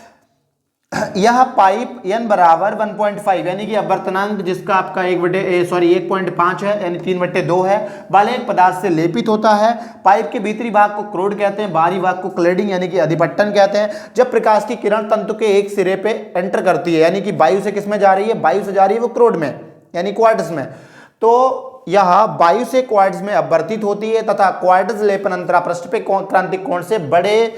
Speaker 1: यह पाइप n बराबर 1.5 यानी कि अपवर्तनांक जिसका आपका 1.5 है, यानी 3/2 है, वाले एक पदार्थ से लेपित होता है। पाइप के भीतरी भाग को क्रोड कहते हैं, बाहरी भाग को क्लेडिंग यानी कि अधिपट्टन कहते हैं। जब प्रकाश की किरण तंतु के एक सिरे पे एंटर करती है, यानी कि वायु से किस में जा रही है, वायु से जा रही है वो क्रोड में यानी क्वार्टज में, तो यह वायु से क्वार्टज में अपवर्तित होती है तथा क्वार्टज लेपन अंतरापृष्ठ पे क्रांतिक कोण से बड़े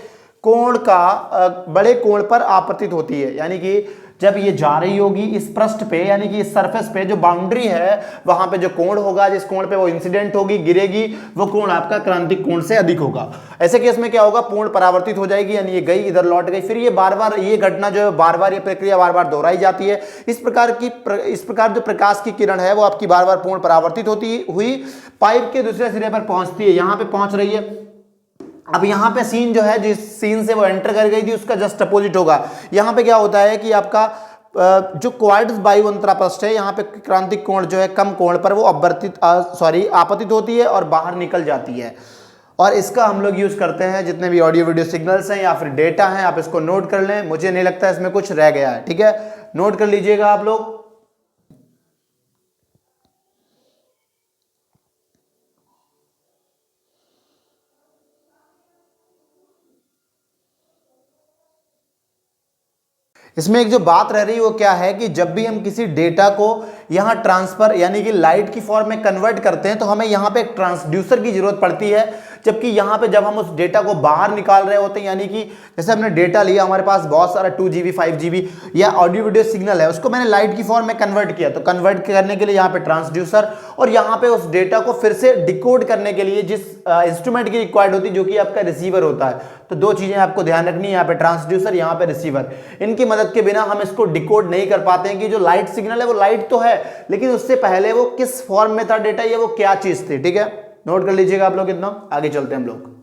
Speaker 1: कोण पर आपतित होती है। यानी कि जब ये जा रही होगी इस पृष्ठ पे, यानी कि इस सरफेस पे जो बाउंड्री है वहां पे जो कोण होगा, जिस कोण पे वो इंसिडेंट होगी, गिरेगी, वो कोण आपका क्रांतिक कोण से अधिक होगा। ऐसे केस में क्या होगा, पूर्ण परावर्तित हो जाएगी, यानी ये गई इधर लौट गई, फिर ये बार बार ये घटना जो है बार बार ये प्रक्रिया बार बार दोहराई जाती है। इस प्रकार जो प्रकाश की किरण है वो आपकी बार बार पूर्ण परावर्तित होती हुई पाइप के दूसरे सिरे पर पहुंचती है, यहाँ पे पहुंच रही है। अब यहाँ पे सीन जो है, जिस सीन से वो एंटर कर गई थी उसका जस्ट अपोजिट होगा। यहाँ पे क्या होता है कि आपका जो क्वार्टज वायु अंतरापृष्ठ है, यहाँ पे क्रांतिक कोण जो है कम कोण पर वो आपतित होती है और बाहर निकल जाती है। और इसका हम लोग यूज करते हैं जितने भी ऑडियो वीडियो सिग्नल्स हैं या फिर डेटा हैं, आप इसको नोट कर लें। मुझे नहीं लगता इसमें कुछ रह गया है, ठीक है, नोट कर लीजिएगा आप लोग। इसमें एक जो बात रह रही वो क्या है कि जब भी हम किसी डेटा को यहाँ ट्रांसफर यानी कि लाइट की फॉर्म में कन्वर्ट करते हैं तो हमें यहाँ पे एक ट्रांसड्यूसर की जरूरत पड़ती है। जबकि यहाँ पे जब हम उस डेटा को बाहर निकाल रहे होते हैं, यानी कि जैसे हमने डेटा लिया, हमारे पास बहुत सारा 2GB 5GB या ऑडियो वीडियो सिग्नल है, उसको मैंने लाइट की फॉर्म में कन्वर्ट किया, तो कन्वर्ट करने के लिए यहाँ पे ट्रांसड्यूसर, और यहाँ पे उस डेटा को फिर से डिकोड करने के लिए जिस इंस्ट्रूमेंट की रिक्वायर्ड होती है जो कि आपका रिसीवर होता है। तो दो चीजें आपको ध्यान रखनी है, यहाँ पे ट्रांसड्यूसर, यहाँ पे रिसीवर। इनकी मदद के बिना हम इसको डिकोड नहीं कर पाते हैं कि जो लाइट सिग्नल है वो लाइट तो है, लेकिन उससे पहले वो किस फॉर्म में था डेटा, ये वो क्या चीज थी। ठीक है, नोट कर लीजिएगा आप लोग, इतना आगे चलते हैं हम लोग।